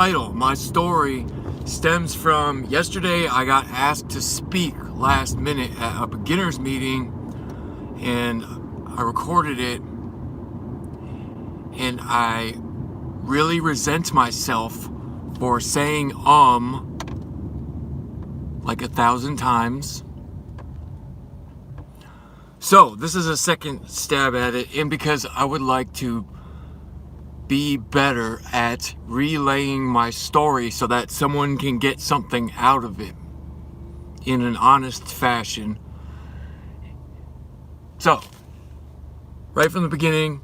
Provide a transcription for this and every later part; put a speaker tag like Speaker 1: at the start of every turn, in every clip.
Speaker 1: title. My story stems from yesterday. I got asked to speak last minute at a beginner's meeting, and I recorded it, and I really resent myself for saying like 1,000 times. So this is a second stab at it, and because I would like to be better at relaying my story so that someone can get something out of it in an honest fashion. So, right from the beginning,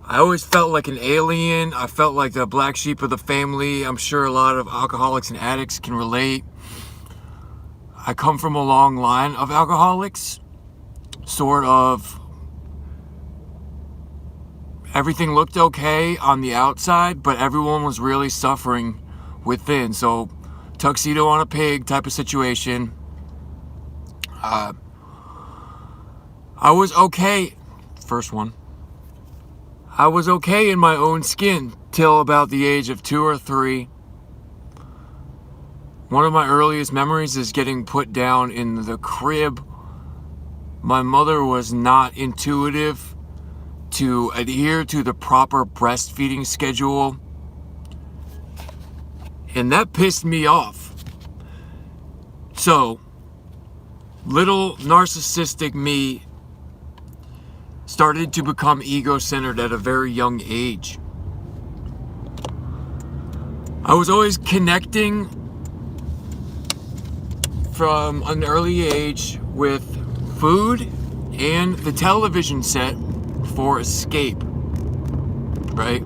Speaker 1: I always felt like an alien. I felt like the black sheep of the family. I'm sure a lot of alcoholics and addicts can relate. I come from a long line of alcoholics. Sort of. Everything looked okay on the outside, but everyone was really suffering within. So, tuxedo on a pig type of situation. I was okay. First one. I was okay in my own skin till about the age of 2 or 3. One of my earliest memories is getting put down in the crib. My mother was not intuitive to adhere to the proper breastfeeding schedule, and that pissed me off. So, little narcissistic me started to become ego-centered at a very young age. I was always connecting from an early age with food and the television set for escape, right?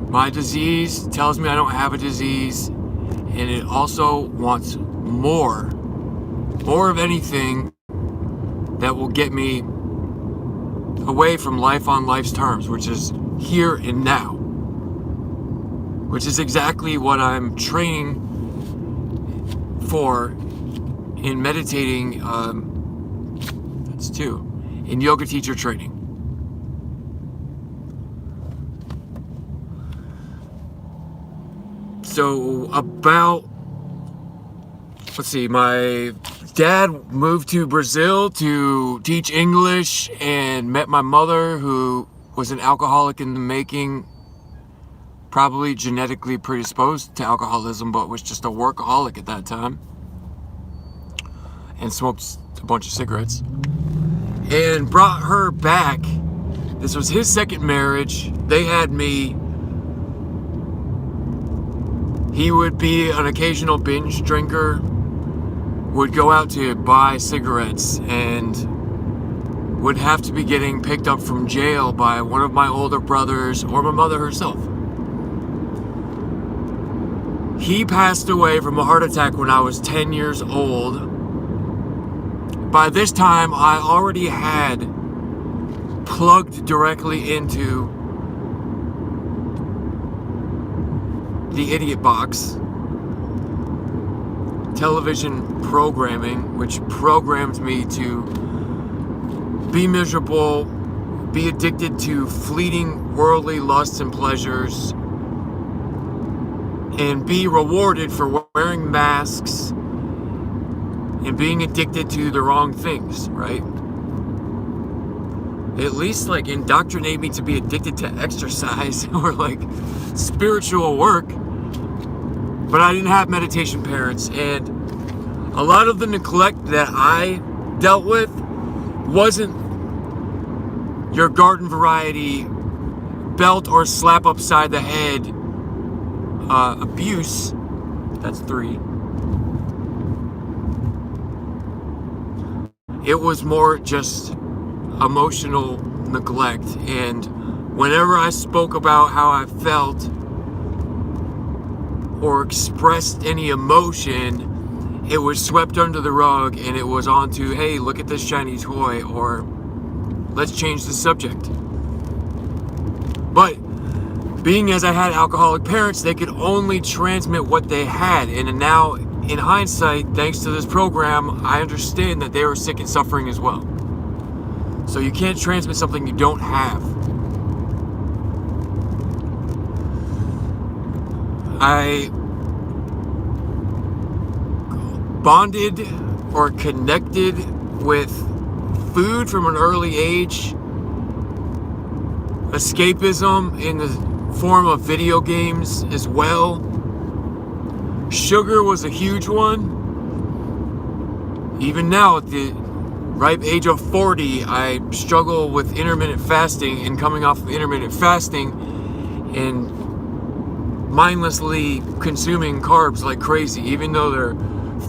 Speaker 1: My disease tells me I don't have a disease, and it also wants more of anything that will get me away from life on life's terms, which is here and now, which is exactly what I'm training for in meditating. That's 2. In yoga teacher training. So about, my dad moved to Brazil to teach English and met my mother, who was an alcoholic in the making, probably genetically predisposed to alcoholism, but was just a workaholic at that time and smoked a bunch of cigarettes, and brought her back. This was his second marriage. They had me. He would be an occasional binge drinker, would go out to buy cigarettes, and would have to be getting picked up from jail by one of my older brothers or my mother herself. He passed away from a heart attack when I was 10 years old. By this time, I already had plugged directly into the idiot box, television programming, which programmed me to be miserable, be addicted to fleeting worldly lusts and pleasures, and be rewarded for wearing masks and being addicted to the wrong things, right? At least indoctrinate me to be addicted to exercise or spiritual work. But I didn't have meditation parents, and a lot of the neglect that I dealt with wasn't your garden variety belt or slap upside the head abuse. That's 3. It was more just emotional neglect, and whenever I spoke about how I felt or expressed any emotion, it was swept under the rug, and it was on to, hey, look at this shiny toy, or let's change the subject. But being as I had alcoholic parents, they could only transmit what they had, and now in hindsight, thanks to this program, I understand that they were sick and suffering as well. So you can't transmit something you don't have. I bonded or connected with food from an early age, escapism in the form of video games as well. Sugar was a huge one. Even now, at the ripe age of 40, I struggle with intermittent fasting and coming off of intermittent fasting and mindlessly consuming carbs like crazy, even though they're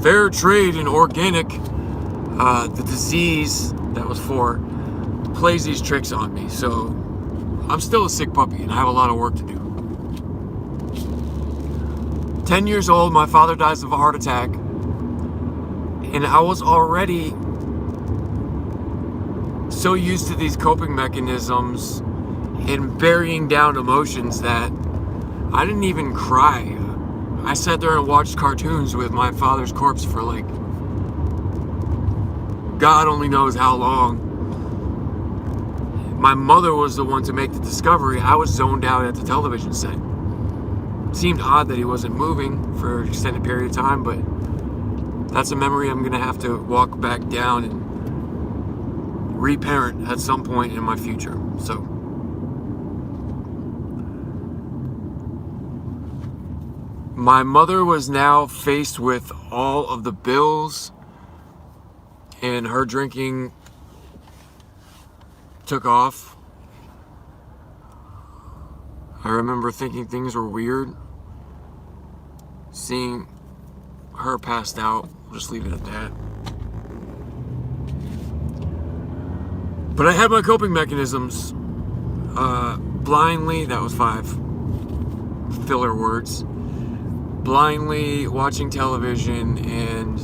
Speaker 1: fair trade and organic. The disease that was for plays these tricks on me. So I'm still a sick puppy and I have a lot of work to do. 10 years old, my father dies of a heart attack, and I was already so used to these coping mechanisms and burying down emotions that I didn't even cry. I sat there and watched cartoons with my father's corpse for like God only knows how long. My mother was the one to make the discovery. I was zoned out at the television set. It seemed odd that he wasn't moving for an extended period of time, but that's a memory I'm going to have to walk back down and reparent at some point in my future. So my mother was now faced with all of the bills, and her drinking took off. I remember thinking things were weird. Seeing her passed out, I'll just leave it at that. But I had my coping mechanisms. Blindly, that was 5 filler words. Blindly watching television and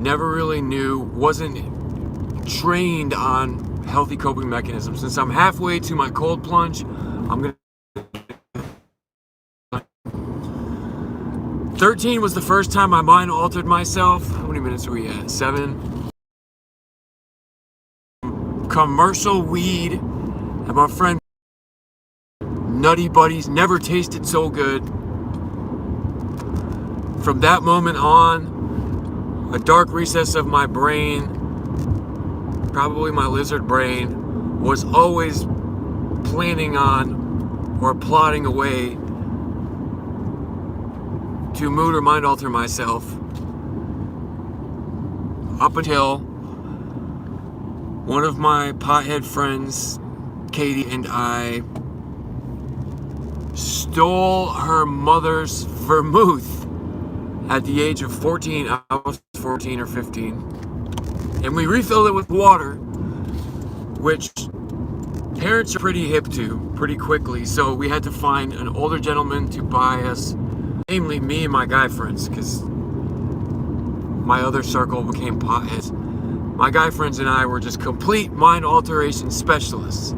Speaker 1: never really wasn't trained on healthy coping mechanisms. Since I'm halfway to my cold plunge, I'm gonna 13 was the first time my mind altered myself. How many minutes are we at? 7. Commercial weed and my friend Nutty Buddies never tasted so good. From that moment on, a dark recess of my brain, probably my lizard brain, was always planning on or plotting a way to mood or mind alter myself, up until one of my pothead friends, Katie, and I stole her mother's vermouth at the age of 14. I was 14 or 15. And we refilled it with water, which parents are pretty hip to pretty quickly. So we had to find an older gentleman to buy us, namely me and my guy friends, because my other circle became potheads. My guy friends and I were just complete mind alteration specialists.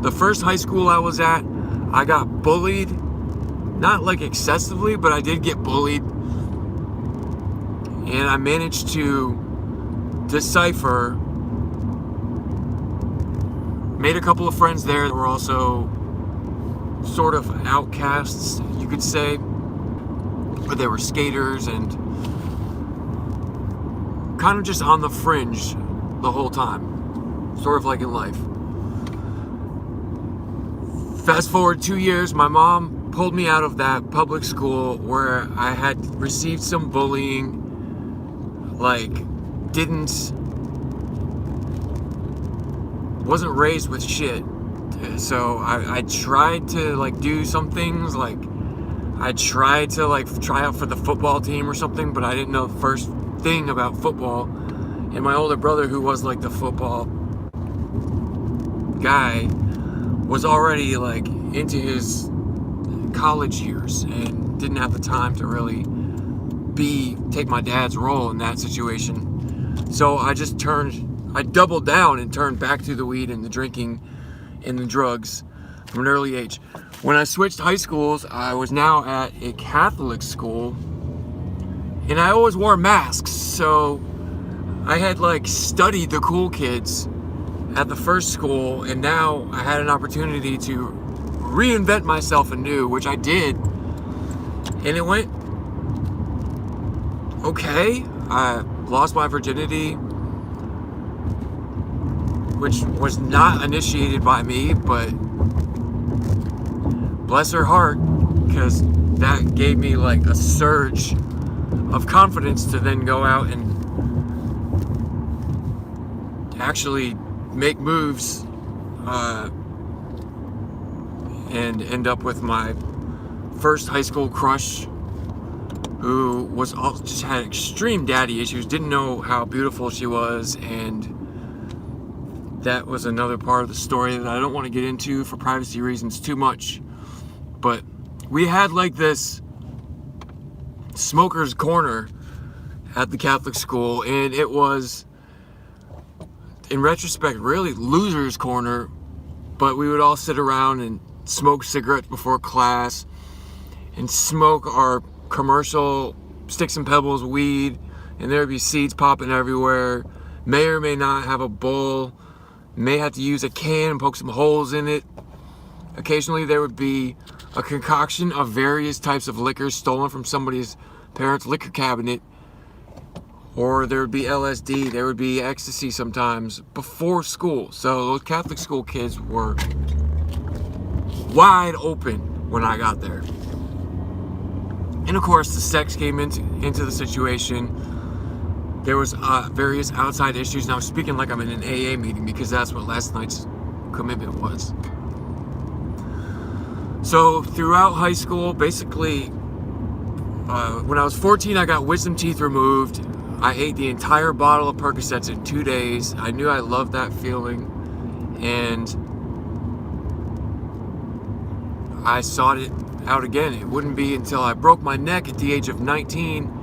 Speaker 1: The first high school I was at, I got bullied. Not like excessively, but I did get bullied. And I managed to decipher, made a couple of friends there that were also sort of outcasts, you could say. But they were skaters and kind of just on the fringe the whole time, sort of like in life. Fast forward 2 years, my mom pulled me out of that public school where I had received some bullying, wasn't raised with shit. So I tried to do some things, I tried to try out for the football team or something, but I didn't know the first thing about football. And my older brother, who was the football guy, was already into his college years and didn't have the time to really take my dad's role in that situation. So I doubled down and turned back to the weed and the drinking and the drugs from an early age. When I switched high schools, I was now at a Catholic school, and I always wore masks, so I had studied the cool kids at the first school, and now I had an opportunity to reinvent myself anew, which I did. And it went okay. I lost my virginity, which was not initiated by me, but bless her heart, because that gave me like a surge of confidence to then go out and actually make moves and end up with my first high school crush, who was just had extreme daddy issues, didn't know how beautiful she was, and that was another part of the story that I don't want to get into for privacy reasons too much. But we had like this smoker's corner at the Catholic school, and it was, in retrospect, really loser's corner, but we would all sit around and smoke cigarettes before class and smoke our commercial sticks and pebbles weed, and there would be seeds popping everywhere. May or may not have a bowl, may have to use a can and poke some holes in it. Occasionally there would be a concoction of various types of liquors stolen from somebody's parents' liquor cabinet, or there would be LSD, there would be ecstasy sometimes before school. So those Catholic school kids were wide open when I got there. And of course the sex came into the situation. There was various outside issues, and I was speaking like I'm in an AA meeting because that's what last night's commitment was. So throughout high school, basically, when I was 14, I got wisdom teeth removed. I ate the entire bottle of Percocets in 2 days. I knew I loved that feeling, and I sought it out again. It wouldn't be until I broke my neck at the age of 19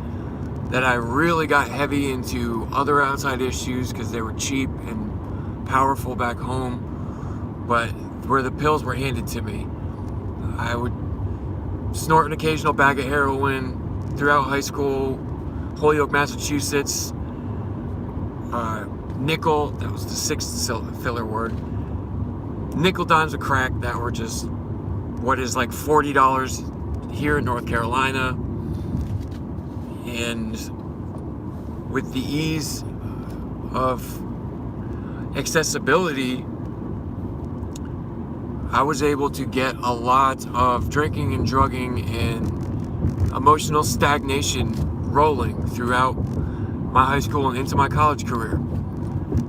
Speaker 1: that I really got heavy into other outside issues, because they were cheap and powerful back home, but where the pills were handed to me. I would snort an occasional bag of heroin throughout high school, Holyoke, Massachusetts, nickel, that was the sixth filler word, nickel dimes of crack that were just what is like $40 here in North Carolina. And with the ease of accessibility, I was able to get a lot of drinking and drugging and emotional stagnation rolling throughout my high school and into my college career.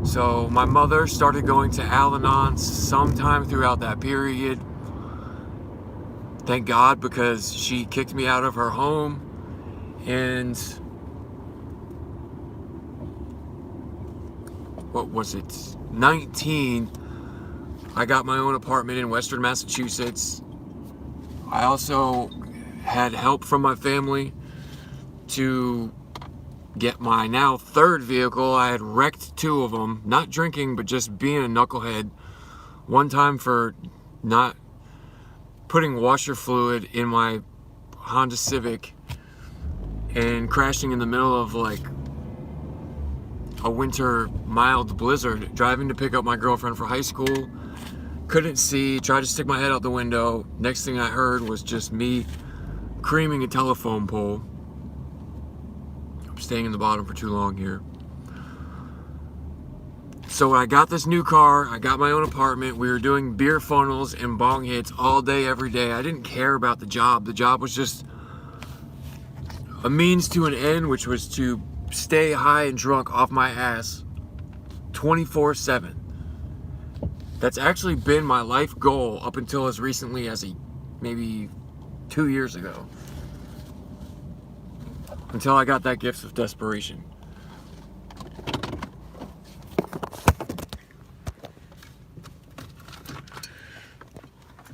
Speaker 1: So my mother started going to Al-Anon sometime throughout that period. Thank God, because she kicked me out of her home. And what was it? 19, I got my own apartment in Western Massachusetts. I also had help from my family to get my now third vehicle. I had wrecked 2 of them, not drinking, but just being a knucklehead. One time for not putting washer fluid in my Honda Civic and crashing in the middle of like a winter mild blizzard, driving to pick up my girlfriend for high school. Couldn't see, tried to stick my head out the window. Next thing I heard was just me creaming a telephone pole. I'm staying in the bottom for too long here. So I got this new car, I got my own apartment, we were doing beer funnels and bong hits all day, every day. I didn't care about the job. The job was just a means to an end, which was to stay high and drunk off my ass 24/7. That's actually been my life goal up until as recently as maybe 2 years ago. Until I got that gift of desperation.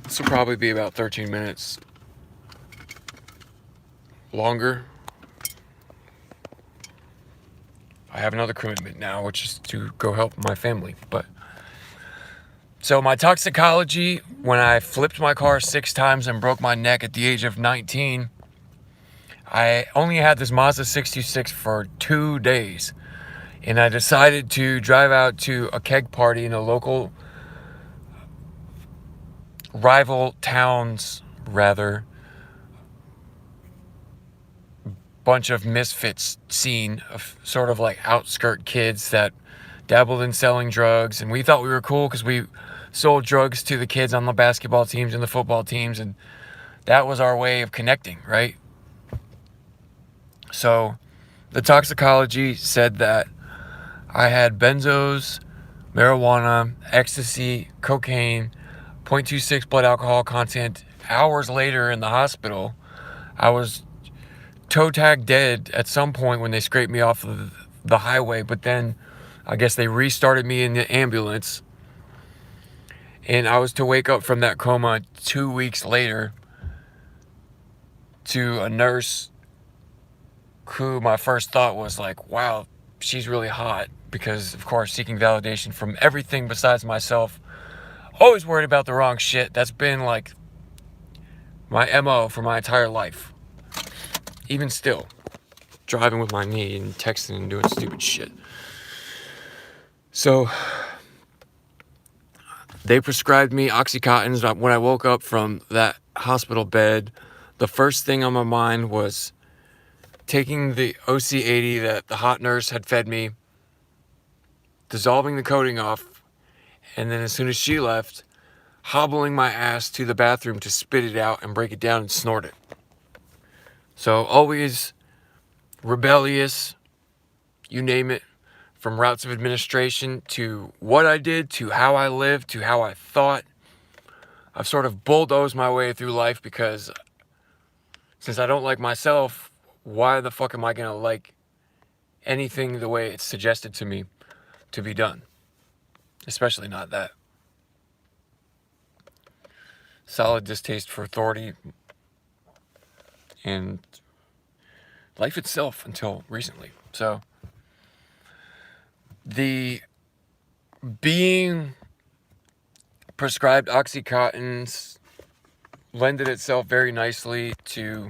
Speaker 1: This will probably be about 13 minutes longer. I have another commitment now, which is to go help my family. So my toxicology, when I flipped my car 6 times and broke my neck at the age of 19, I only had this Mazda 626 for 2 days. And I decided to drive out to a keg party in a local rival towns, rather, bunch of misfits scene of sort of like outskirt kids that dabbled in selling drugs, and we thought we were cool because we sold drugs to the kids on the basketball teams and the football teams, and that was our way of connecting, right? So the toxicology said that I had benzos, marijuana, ecstasy, cocaine, 0.26 blood alcohol content. Hours later in the hospital, I was toe tag dead at some point when they scraped me off of the highway, but then I guess they restarted me in the ambulance, and I was to wake up from that coma 2 weeks later to a nurse who my first thought was like, wow, she's really hot, because of course seeking validation from everything besides myself, always worried about the wrong shit. That's been like my MO for my entire life. Even still, driving with my knee and texting and doing stupid shit. So they prescribed me Oxycontin. When I woke up from that hospital bed, the first thing on my mind was taking the OC80 that the hot nurse had fed me, dissolving the coating off, and then as soon as she left, hobbling my ass to the bathroom to spit it out and break it down and snort it. So always rebellious, you name it, from routes of administration to what I did, to how I lived, to how I thought. I've sort of bulldozed my way through life because since I don't like myself, why the fuck am I going to like anything the way it's suggested to me to be done? Especially not that. Solid distaste for authority and life itself until recently. So the being prescribed Oxycontins lended itself very nicely to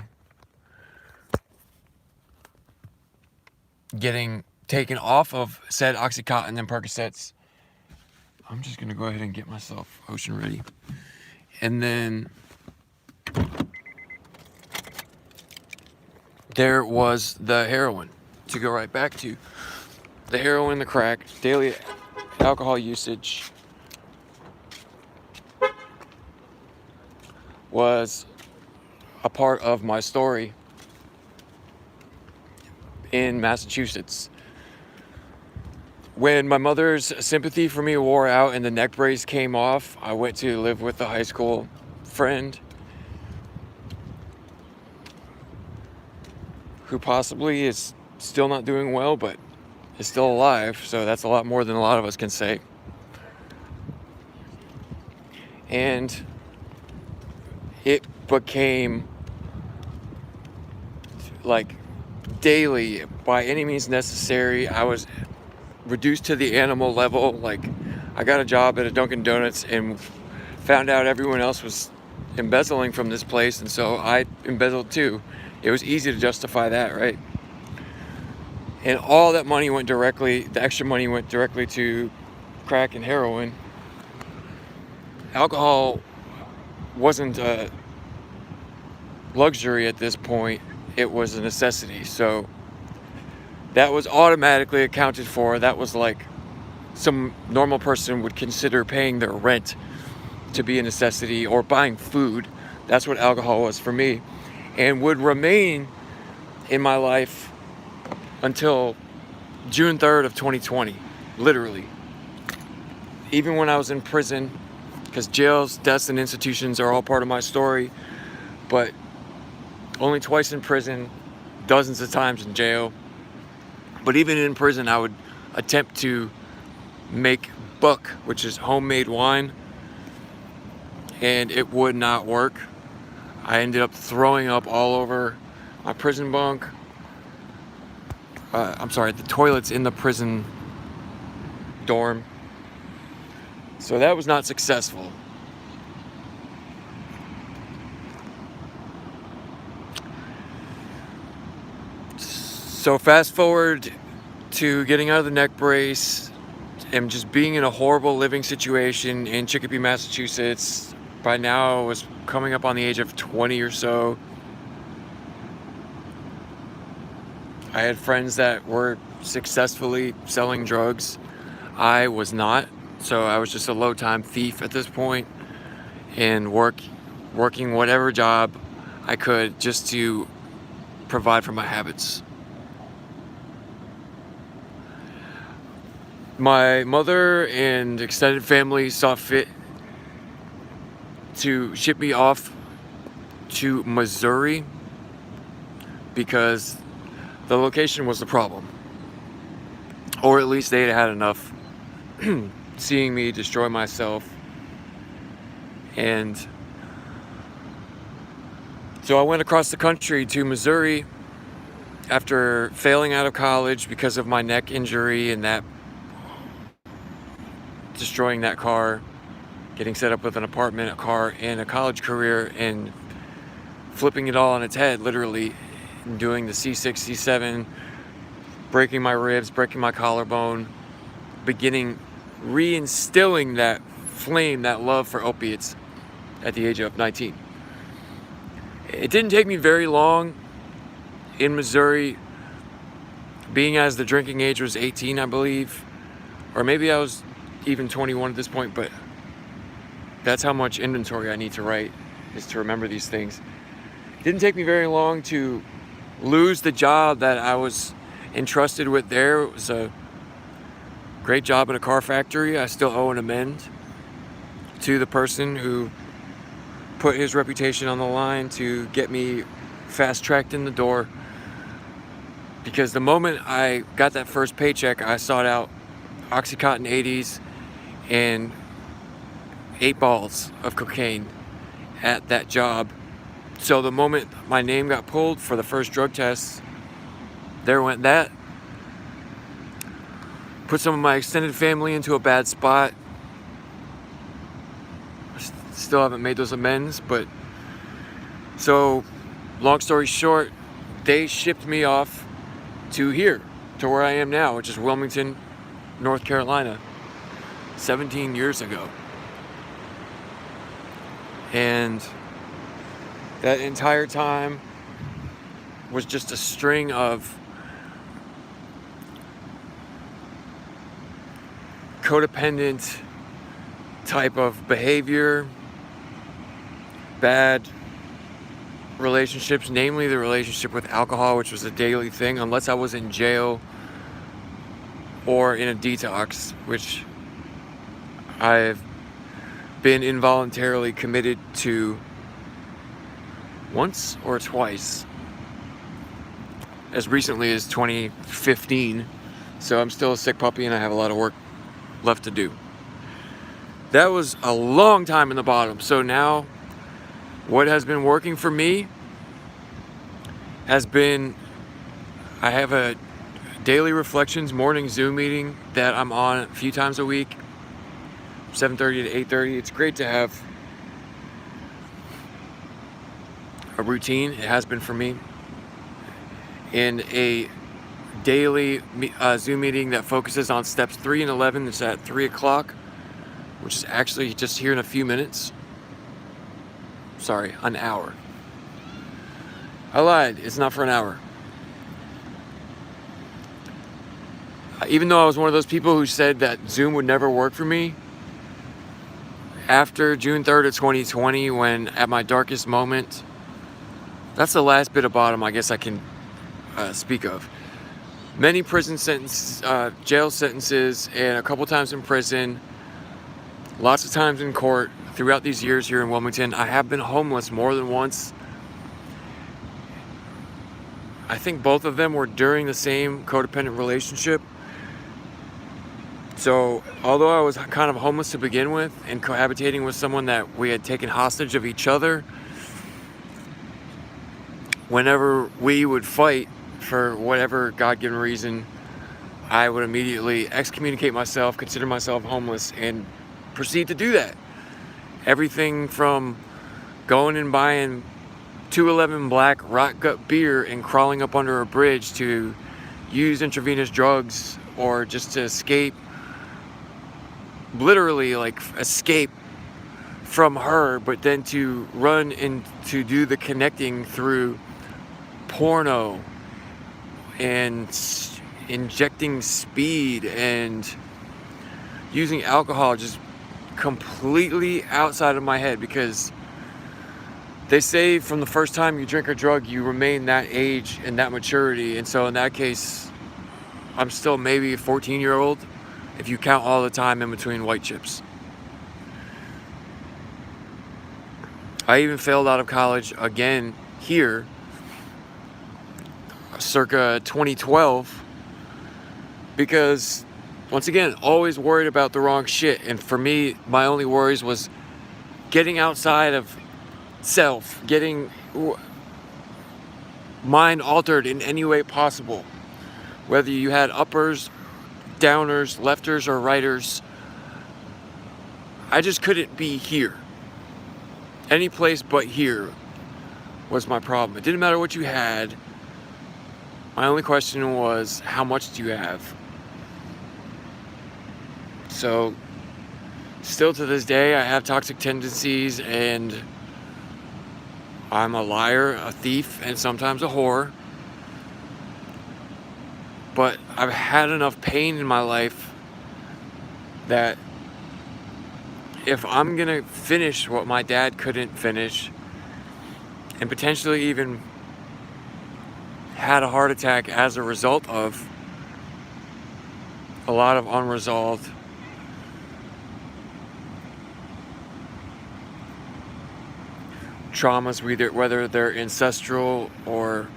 Speaker 1: getting taken off of said Oxycontin and Percocets. I'm just going to go ahead and get myself ocean ready. And then there was the heroin to go right back to. The heroin, the crack, daily alcohol usage was a part of my story in Massachusetts. When my mother's sympathy for me wore out and the neck brace came off, I went to live with a high school friend who possibly is still not doing well, but is still alive, so that's a lot more than a lot of us can say. And it became like daily, by any means necessary. I was reduced to the animal level. Like, I got a job at a Dunkin' Donuts and found out everyone else was embezzling from this place, and so I embezzled too. It was easy to justify that, right? And all that money went directly, the extra money went directly to crack and heroin. Alcohol wasn't a luxury at this point, it was a necessity. So that was automatically accounted for. That was like some normal person would consider paying their rent to be a necessity, or buying food. That's what alcohol was for me, and would remain in my life until June 3rd of 2020, literally. Even when I was in prison, because jails, deaths, and institutions are all part of my story, but only twice in prison, dozens of times in jail. But even in prison, I would attempt to make buck, which is homemade wine, and it would not work. I ended up throwing up all over my prison bunk. The toilets in the prison dorm. So that was not successful. So fast forward to getting out of the neck brace and just being in a horrible living situation in Chicopee, Massachusetts, by now I was coming up on the age of 20 or so. I had friends that were successfully selling drugs. I was not, so I was just a low-time thief at this point, and working whatever job I could just to provide for my habits. My mother and extended family saw fit to ship me off to Missouri because the location was the problem. Or at least they had enough seeing me destroy myself. And so I went across the country to Missouri after failing out of college because of my neck injury and that destroying that car, getting set up with an apartment, a car, and a college career, and flipping it all on its head, literally, and doing the C6, C7, breaking my ribs, breaking my collarbone, reinstilling that flame, that love for opiates at the age of 19. It didn't take me very long in Missouri, being as the drinking age was 18, I believe, or maybe I was even 21 at this point, but that's how much inventory I need to write, is to remember these things. It didn't take me very long to lose the job that I was entrusted with there. It was a great job at a car factory. I still owe an amend to the person who put his reputation on the line to get me fast-tracked in the door, because the moment I got that first paycheck, I sought out Oxycontin 80s and 8 balls of cocaine at that job. So the moment my name got pulled for the first drug test, there went that. Put some of my extended family into a bad spot. Still haven't made those amends, but so long story short, they shipped me off to here, to where I am now, which is Wilmington, North Carolina, 17 years ago. And that entire time was just a string of codependent type of behavior, bad relationships, namely the relationship with alcohol, which was a daily thing, unless I was in jail or in a detox, which I've been involuntarily committed to once or twice, as recently as 2015. So I'm still a sick puppy and I have a lot of work left to do. That was a long time in the bottom. So now what has been working for me has been, I have a daily reflections morning Zoom meeting that I'm on a few times a week, 7:30 to 8:30. It's great to have a routine. It has been for me. In a daily Zoom meeting that focuses on steps 3 and 11. It's at 3 o'clock, which is actually just here in a few minutes. Sorry, an hour. I lied. It's not for an hour. Even though I was one of those people who said that Zoom would never work for me, after June 3rd of 2020, when at my darkest moment, that's the last bit of bottom I guess I can speak of. Many prison sentences, jail sentences, and a couple times in prison, lots of times in court throughout these years here in Wilmington. I have been homeless more than once. I think both of them were during the same codependent relationship. So although I was kind of homeless to begin with and cohabitating with someone that we had taken hostage of each other, whenever we would fight for whatever God-given reason, I would immediately excommunicate myself, consider myself homeless, and proceed to do that. Everything from going and buying 211 Black Rock Gut beer and crawling up under a bridge to use intravenous drugs, or just to escape, literally like escape from her, but then to run and to do the connecting through porno and injecting speed and using alcohol, just completely outside of my head, because they say from the first time you drink a drug, you remain that age and that maturity. And so in that case, I'm still maybe a 14-year-old if you count all the time in between white chips. I even failed out of college again here, circa 2012, because once again, always worried about the wrong shit. And for me, my only worries was getting outside of self, getting mind altered in any way possible. Whether you had uppers, downers, lefters, or righters, I just couldn't be here. Any place but here was my problem. It didn't matter what you had. My only question was, how much do you have? So, still to this day, I have toxic tendencies, and I'm a liar, a thief, and sometimes a whore. But I've had enough pain in my life that if I'm gonna finish what my dad couldn't finish, and potentially even had a heart attack as a result of a lot of unresolved traumas, whether they're ancestral or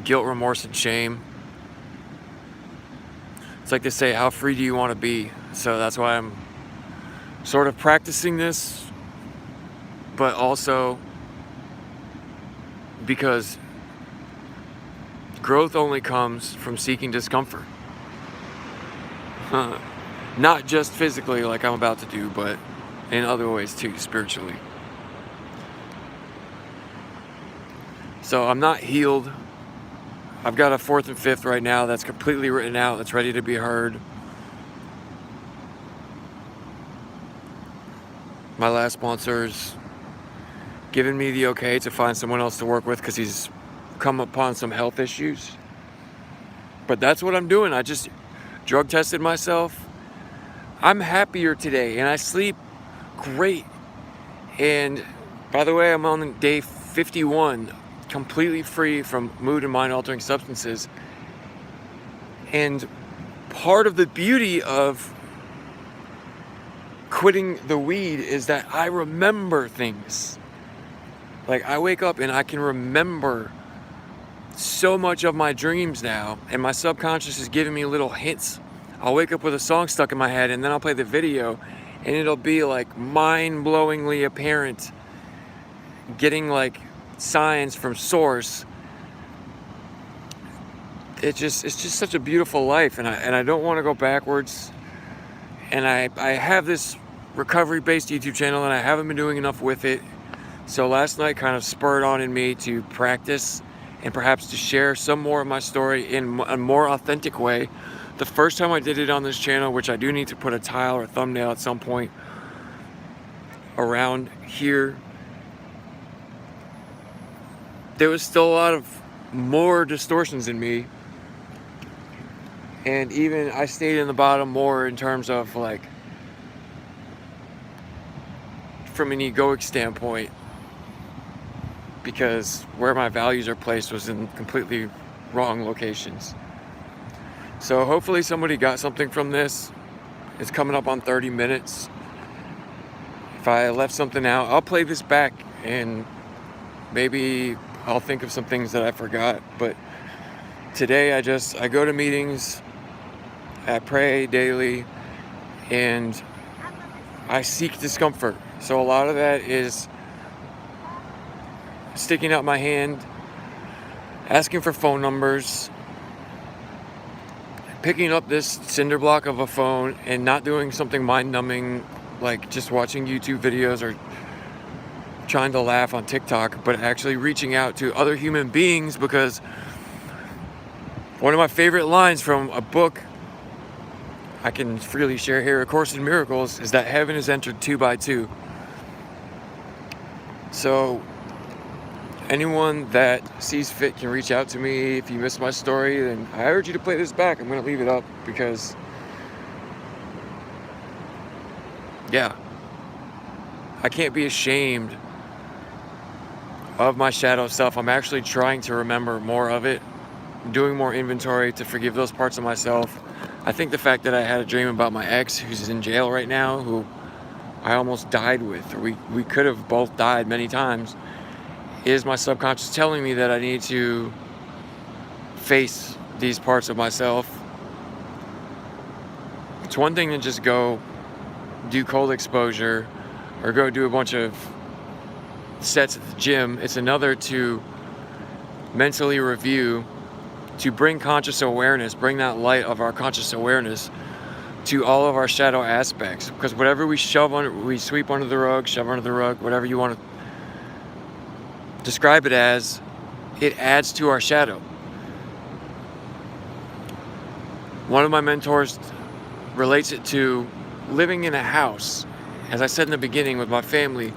Speaker 1: guilt, remorse, and shame. It's like they say, how free do you want to be? So that's why I'm sort of practicing this, but also because growth only comes from seeking discomfort. Not just physically like I'm about to do, but in other ways too, spiritually. So I'm not healed. I've got a 4th and 5th right now that's completely written out, that's ready to be heard. My last sponsor's given me the okay to find someone else to work with because he's come upon some health issues. But that's what I'm doing. I just drug tested myself. I'm happier today and I sleep great. And by the way, I'm on day 51, completely free from mood and mind altering substances. And part of the beauty of quitting the weed is that I remember things. Like, I wake up and I can remember so much of my dreams now, and my subconscious is giving me little hints. I'll wake up with a song stuck in my head, and then I'll play the video, and it'll be like mind-blowingly apparent, getting like signs from source. It's just such a beautiful life, and I don't want to go backwards. And I have this recovery-based YouTube channel, and I haven't been doing enough with it. So last night kind of spurred on in me to practice and perhaps to share some more of my story in a more authentic way. The first time I did it on this channel, which I do need to put a tile or a thumbnail at some point around here, there was still a lot of more distortions in me. And even I stayed in the bottom more in terms of like, from an egoic standpoint, because where my values are placed was in completely wrong locations. So hopefully somebody got something from this. It's coming up on 30 minutes. If I left something out, I'll play this back and maybe I'll think of some things that I forgot. But today I go to meetings, I pray daily, and I seek discomfort. So a lot of that is sticking out my hand, asking for phone numbers, picking up this cinder block of a phone and not doing something mind-numbing like just watching YouTube videos or trying to laugh on TikTok, but actually reaching out to other human beings, because one of my favorite lines from a book I can freely share here, A Course in Miracles, is that heaven is entered 2 by 2. So anyone that sees fit can reach out to me. If you missed my story, then I urge you to play this back. I'm going to leave it up because, yeah, I can't be ashamed of my shadow self. I'm actually trying to remember more of it, doing more inventory to forgive those parts of myself. I think the fact that I had a dream about my ex, who's in jail right now, who I almost died with, or we could have both died many times, is my subconscious telling me that I need to face these parts of myself. It's one thing to just go do cold exposure or go do a bunch of sets at the gym. It's another to mentally review, to bring conscious awareness, bring that light of our conscious awareness to all of our shadow aspects. Because whatever we sweep under the rug, shove under the rug, whatever you want to describe it as, it adds to our shadow. One of my mentors relates it to living in a house, as I said in the beginning, with my family,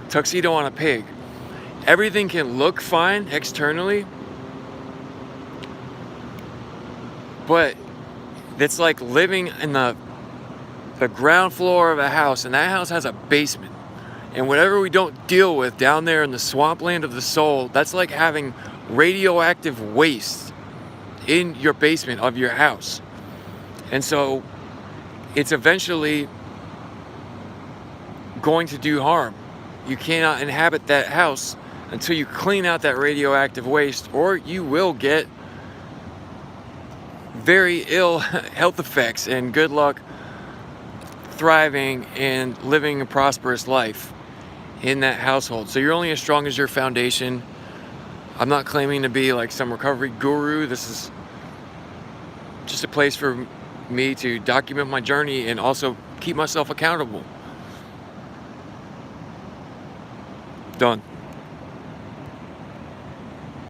Speaker 1: tuxedo on a pig. Everything can look fine externally, but it's like living in the ground floor of a house, and that house has a basement. And whatever we don't deal with down there in the swampland of the soul, that's like having radioactive waste in your basement of your house. And so it's eventually going to do harm. You cannot inhabit that house until you clean out that radioactive waste, or you will get very ill health effects, and good luck thriving and living a prosperous life in that household. So you're only as strong as your foundation. I'm not claiming to be like some recovery guru. This is just a place for me to document my journey and also keep myself accountable. Done.